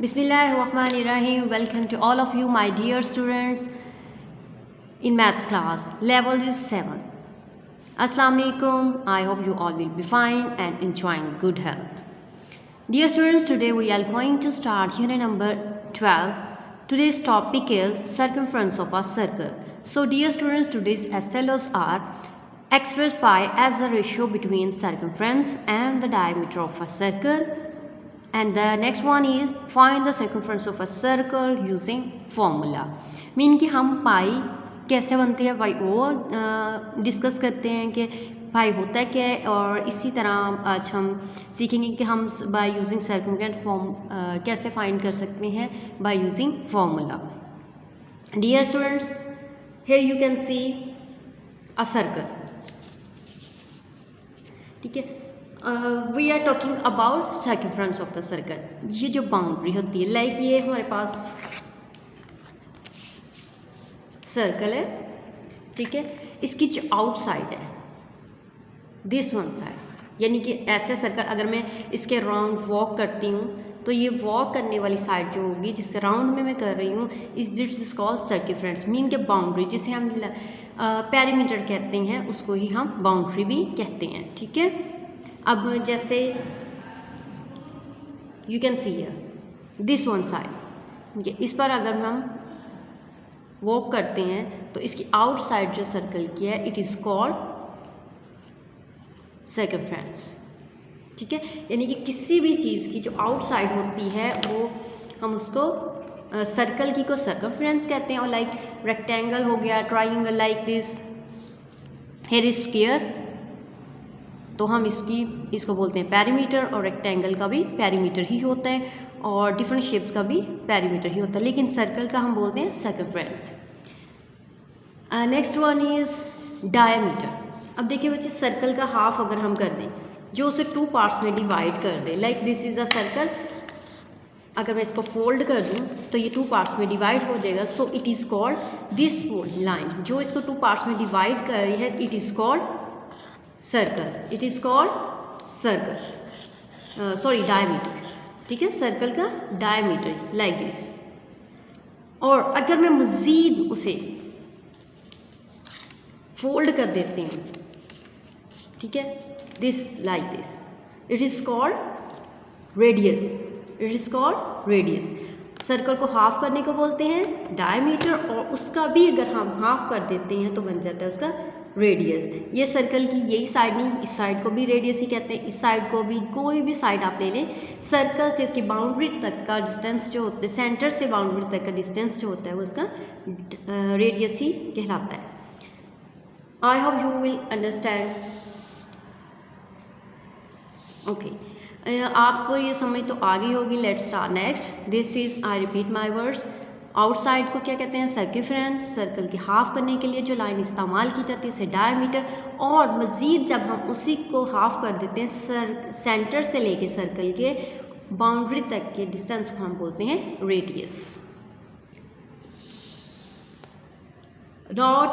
Bismillahirrahmanirrahim. Welcome to all of you, my dear students, in maths class. Level is 7. Assalamu alaikum. I hope you all will be fine and enjoying good health. Dear students, today we are going to start unit number 12. Today's topic is circumference of a circle. So dear students, today's SLOs are expressed by as the ratio between circumference and the diameter of a circle. And the next one is find the circumference of a circle using formula. Mean कि हम पाई कैसे बनती है पाई वो discuss करते हैं कि पाई होता है क्या है, और इसी तरह आज हम सीखेंगे कि हम बाय यूजिंग सर्कमफरेंस फॉर्म कैसे फाइंड कर सकते हैं by using formula. Dear students, here you can see a circle. ठीक है, we are talking about circumference of the circle. ये जो बाउंड्री होती है, लाइक ये हमारे पास सर्कल है. ठीक है, इसकी जो आउटसाइड है दिस वन साइड, यानी कि ऐसे सर्कल अगर मैं इसके राउंड वॉक करती हूँ तो ये वॉक करने वाली साइड जो होगी जिससे राउंड में मैं कर रही हूँ this is called circumference. Mean के बाउंड्री जिसे हम पेरीमीटर कहते हैं उसको ही हम बाउंड्री भी कहते हैं. ठीक है, अब जैसे you can see here this one side, इस पर अगर हम वॉक करते हैं तो इसकी आउटसाइड जो सर्कल की है इट इज़ कॉल्ड सर्कमफ्रेंस. ठीक है, यानी कि किसी भी चीज़ की जो आउटसाइड होती है वो हम उसको सर्कल की को सर्कमफ्रेंस कहते हैं. और लाइक रेक्टेंगल हो गया, triangle like this, here is square, तो हम इसको बोलते हैं पेरीमीटर, और रेक्टेंगल का भी पेरीमीटर ही होता है और डिफरेंट शेप्स का भी पेरीमीटर ही होता है, लेकिन सर्कल का हम बोलते हैं circumference. Next one is diameter. अब देखिए बच्चे, सर्कल का हाफ अगर हम कर दें, जो उसे 2 पार्ट्स में डिवाइड कर दे, like this is a circle, अगर मैं इसको फोल्ड कर दूं तो ये 2 पार्ट्स में डिवाइड हो जाएगा. So it is called this line जो इसको 2 पार्ट्स में डिवाइड कर रही है it is called circle. It is called circle, sorry diameter. ठीक है, सर्कल का डायमीटर लाइक दिस. और अगर मैं मज़ीद उसे फोल्ड कर देती हूँ, ठीक है, this like this, it is called radius. It is called radius. Circle को हाफ करने को बोलते हैं डायमीटर, और उसका भी अगर हम हाफ कर देते हैं तो बन जाता है उसका रेडियस. ये सर्कल की यही साइड नहीं, इस साइड को भी रेडियस ही कहते हैं, इस साइड को भी, कोई भी साइड आप ले लें, सर्कल से इसकी बाउंड्री तक का डिस्टेंस जो होता है, सेंटर से बाउंड्री तक का डिस्टेंस जो होता है वो उसका रेडियस ही कहलाता है. I hope you will understand. Okay, आपको ये समझ तो आ गई होगी. Let's start next. This is, I repeat my words, outside को क्या कहते हैं सर्कमफ्रेंस. सर्कल के हाफ करने के लिए जो लाइन इस्तेमाल की जाती है उसे डायमीटर, और मज़ीद जब हम उसी को हाफ कर देते हैं सेंटर से लेके सर्कल के बाउंड्री तक के डिस्टेंस को हम बोलते हैं radius. Not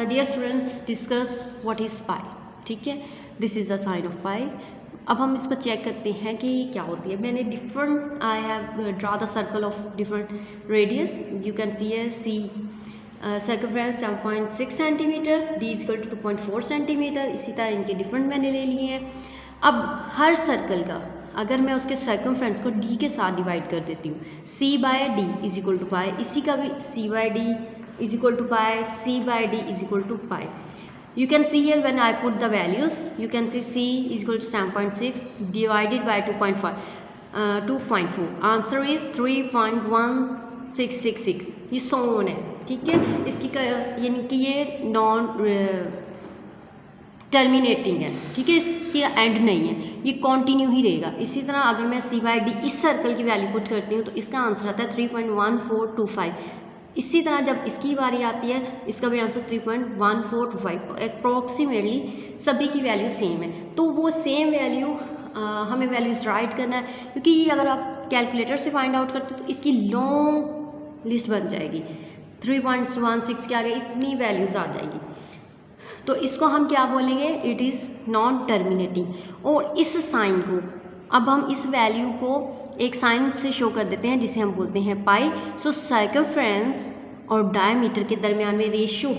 dear students, discuss what is pi. ठीक है, this is the sign of pi. अब हम इसको चेक करते हैं कि क्या होती है. मैंने different, I have draw the circle of different radius. You can see है C circumference 7.6 centimetre, D is equal to 2.4 centimetre. इसी तरह इनके डिफरेंट मैंने ले लिए हैं. अब हर सर्कल का अगर मैं उसके सर्कमफ्रेंस को डी के साथ डिवाइड कर देती हूँ, C by D is equal to pi, इसी का भी C by D is equal to pi, C by D is equal to pi. You can see here when I put the values, you can see C is equal to 7.6 divided by 2.4. Answer is 3.1666. ये सोन है. ठीक है, इसकी यानी कि ये non terminating है. ठीक है, इसकी एंड नहीं है, ये कंटिन्यू ही रहेगा. इसी तरह अगर मैं C बाई डी इस सर्कल की वैल्यू पुट करती हूँ तो इसका आंसर आता है 3.1425. इसी तरह जब इसकी बारी आती है इसका भी आंसर 3.1425. अप्रॉक्सीमेटली सभी की वैल्यू सेम है, तो वो सेम वैल्यू हमें वैल्यूज राइट करना है, क्योंकि ये अगर आप कैलकुलेटर से फाइंड आउट करते हो तो इसकी लॉन्ग लिस्ट बन जाएगी. 3.16 के आगे इतनी वैल्यूज आ जाएगी, तो इसको हम क्या बोलेंगे, इट इज़ नॉन टर्मिनेटिंग. और इस साइन को अब हम इस वैल्यू को एक साइन से शो कर देते हैं जिसे हम बोलते हैं पाई। सो सर्कमफ्रेंस और डायमीटर के दरमियान में ratio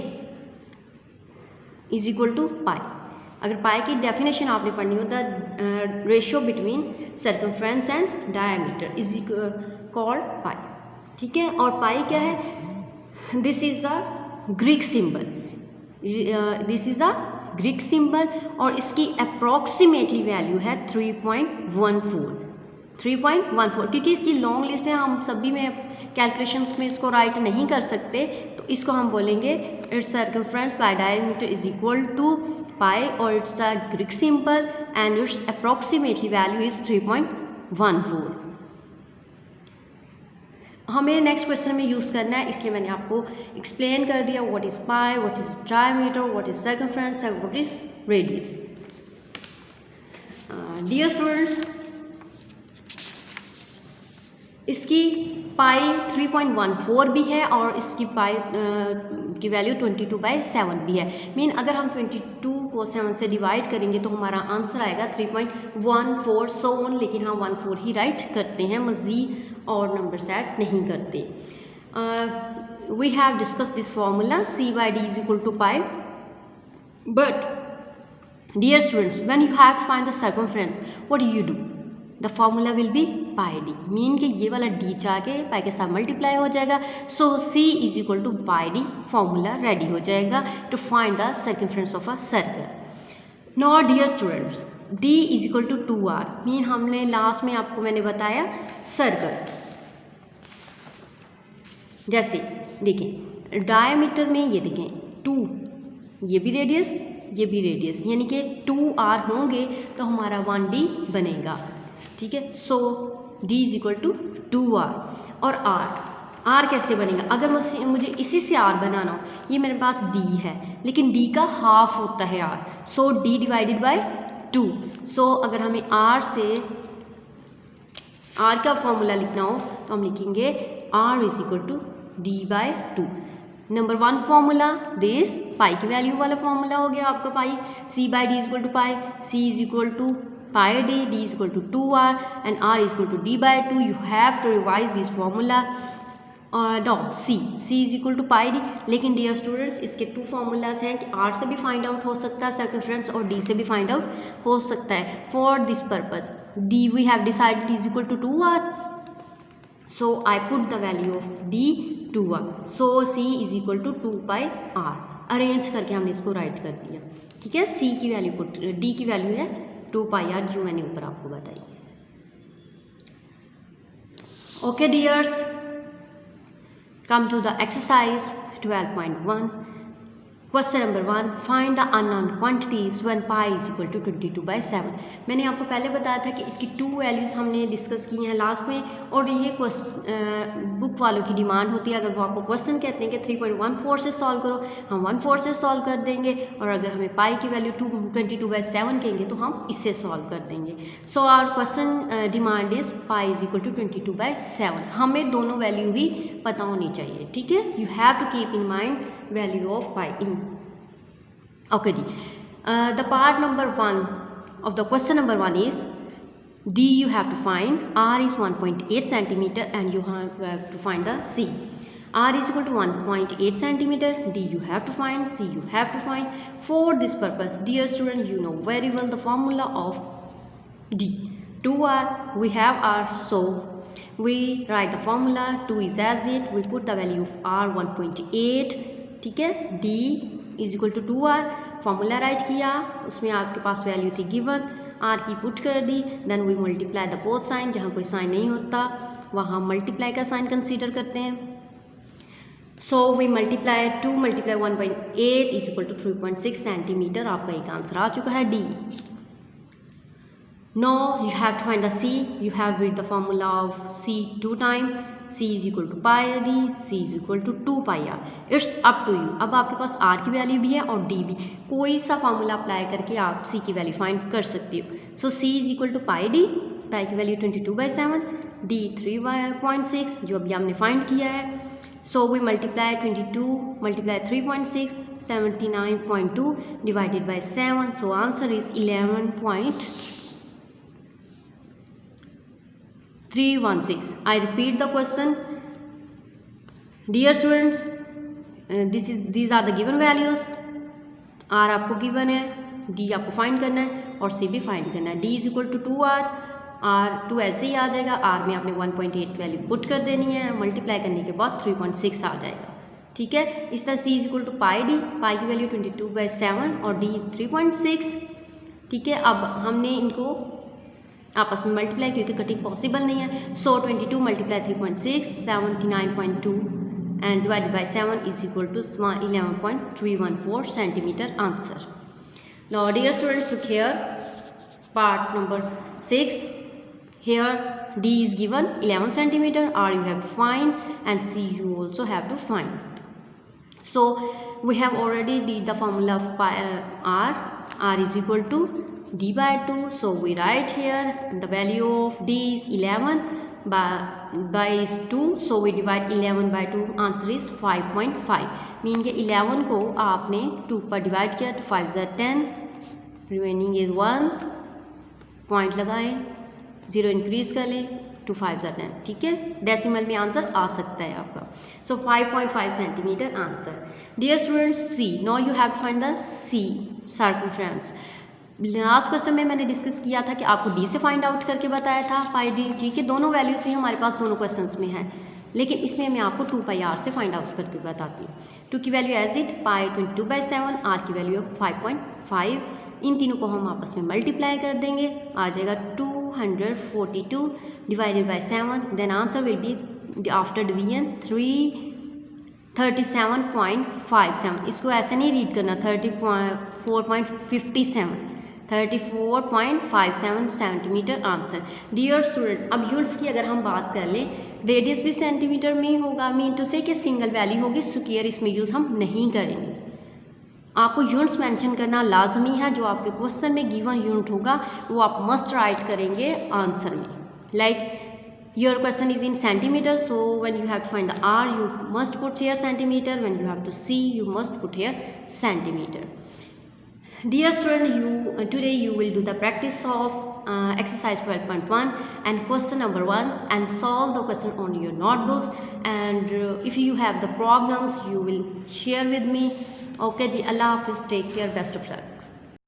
is equal to pi. अगर पाई की डेफिनेशन आपने पढ़नी हो the ratio between circumference and diameter is called pi. ठीक है, और पाई क्या है? This is a Greek symbol, this is a Greek symbol और इसकी अप्रॉक्सीमेटली वैल्यू है 3.14 क्योंकि इसकी लॉन्ग लिस्ट है, हम सभी में कैलकुलेशंस में इसको राइट नहीं कर सकते, तो इसको हम बोलेंगे it's circumference by diameter is equal to pi और it's a Greek symbol and it's approximately value is 3.14। हमें नेक्स्ट क्वेश्चन में यूज़ करना है, इसलिए मैंने आपको एक्सप्लेन कर दिया what is pi, what is diameter, what is circumference and what is radius. Dear students, इसकी पाई 3.14 भी है और इसकी पाई की वैल्यू 22/7 भी है। मीन अगर हम 22 को 7 से डिवाइड करेंगे तो हमारा आंसर आएगा 3.14 सो ऑन, लेकिन हम 14 ही राइट करते हैं, मज़ीद और नंबर सेट नहीं करते। We have discuss this formula C/D is equal to pi, but dear students when you have to find the circumference what do you do? The formula will be pi D, mean कि ये वाला D जाके पाई के साथ multiply हो जाएगा। So C is equal to pi D formula ready हो जाएगा to find the circumference of a circle. Now dear students, D is equal to 2R, मीन हमने लास्ट में आपको मैंने बताया सर्कल, जैसे देखें डायमीटर में ये देखें 2, ये भी रेडियस, ये भी रेडियस, यानी कि 2R होंगे तो हमारा 1D बनेगा। ठीक है, so D is equal to 2R और R कैसे बनेगा? अगर मुझे इसी से R बनाना हो, ये मेरे पास D है लेकिन D का हाफ होता है R, so D divided by 2। सो अगर हमें R से R का फॉर्मूला लिखना हो तो हम लिखेंगे R is equal to D/2। नंबर 1 फॉर्मूला दिस पाई की वैल्यू वाला फॉर्मूला हो गया आपका pi, C/D is equal to pi, C is equal to pi D, D is equal to 2R and R is equal to D/2. You have to revise this formula. No, C is equal to pi D, लेकिन dear students इसके 2 formulas हैं कि R से भी find out हो सकता है circumference और D से भी फाइंड आउट हो सकता है। For this purpose D we have decided is equal to 2R, so I put the value of D 2R, so C is equal to 2 pi R। Arrange करके हमने इसको right कर दिया। ठीक है, C की वैल्यू को D की वैल्यू है 2 pi R जो मैंने ऊपर आपको बताई। Okay dears, come to the exercise 12.1। Question number 1, find the unknown quantities when pi is equal to 22/7। मैंने आपको पहले बताया था कि इसकी 2 वैल्यूज़ हमने डिस्कस की हैं लास्ट में, और ये बुक वालों की डिमांड होती है। अगर वो आपको क्वेश्चन कहते हैं कि 3.14 से सॉल्व करो, हम 14 से सॉल्व कर देंगे, और अगर हमें पाई की वैल्यू 22/7 कहेंगे तो हम इससे सॉल्व कर देंगे। So our question demand is pi is equal to 22/7। हमें दोनों वैल्यू ही पता होनी चाहिए। ठीक है, you have to keep in mind value of pi in। Okay, the part number 1 of the question number 1 is D you have to find, R is 1.8 centimeter and you have to find the C। R is equal to 1.8 centimeter, D you have to find, C you have to find। For this purpose, dear students, you know very well the formula of D। 2R, we have R, so we write the formula, 2 is as it, we put the value of R 1.8। ठीक है, D is equal to 2R, formula write किया, उसमें आपके पास value थी given, R की put कर दी, then we multiply the both sign, जहाँ कोई साइन नहीं होता वहाँ मल्टीप्लाई का साइन कंसीडर करते हैं। So we multiply 2 × 1.8 is equal to 3.6 centimetre. आपका एक आंसर आ चुका है D। No you have to find the C, you have read the formula of C 2 time, C is equal to pi D, C is equal to 2 pi R। It's up to you. अब आपके पास R की value भी है और D भी, कोई सा formula apply करके आप C की वैल्यू फाइंड कर सकते हो। So C is equal to pi D, pi की वैल्यू 22/7, D 3.6 जो अभी हमने फाइंड किया है। So we multiply 22 multiply 3.6 79.2 divided by 7, so answer is 11.2 316. I repeat the question. Dear students, these are the given values. R आपको given है, D आपको find करना है और C भी फाइंड करना है. D is equal to 2R. R2 ऐसे ही आ जाएगा. R में आपने 1.8 वैल्यू पुट कर देनी है, मल्टीप्लाई करने के बाद 3.6 आ जाएगा. ठीक है. इस तरह C is equal to pi D. Pi की वैल्यू 22/7 और D 3.6. ठीक है. अब हमने इनको आपस में मल्टीप्लाई क्योंकि कटिंग पॉसिबल नहीं है. सो 22 multiply 3.6 79.2 and divided by 7 is equal to 11.314 centimeter answer. Now dear students, look here, part number 6. Here D is given 11 centimeter, R you have to find and C you also have to find. So we have already did the formula of R is equal to D by 2. So we write here the value of D is 11 by is 2. So we divide 11 by 2. Answer is 5.5. Mean के 11 को आपने 2 पर divide किया तो 5 is 10. Remaining is 1. Point लगाएं, 0 increase कर लें to 5 is 10. ठीक है. डेसिमल में आंसर आ सकता है आपका. So 5.5 centimetre answer. Dear students, C. Now you have to find the C circumference. Last question में मैंने डिस्कस किया था कि आपको D से फाइंड आउट करके बताया था पाई D. ठीक है. दोनों वैल्यूज ही हमारे पास दोनों क्वेश्चंस में है, लेकिन इसमें मैं आपको 2πr से फाइंड आउट करके बताती हूँ. 2 की value as it pi 22/7, R की वैल्यू 5.5. इन तीनों को हम आपस में मल्टीप्लाई कर देंगे, आ जाएगा 242 divided by 7. Then answer will be after division 37.57. इसको ऐसे नहीं रीड करना, 34.57 सेंटीमीटर आंसर. डियर स्टूडेंट, अब यूनिट्स की अगर हम बात कर लें, रेडियस भी सेंटीमीटर में ही होगा. मीन टू से कि सिंगल वैल्यू होगी, स्क्वायर इसमें यूज़ हम नहीं करेंगे. आपको यूनिट्स मेंशन करना लाजमी है. जो आपके क्वेश्चन में गिवन यूनिट होगा वो आप मस्ट राइट करेंगे आंसर में. Like your question is in centimetre, so when you have to find the R you must put here centimetre, when you have to C you must put here centimetre. Dear student, today you will do the practice of exercise 12.1 and question number 1 and solve the question on your notebooks. And if you have the problems you will share with me. Okay ji, Allah Hafiz, take care, best of luck.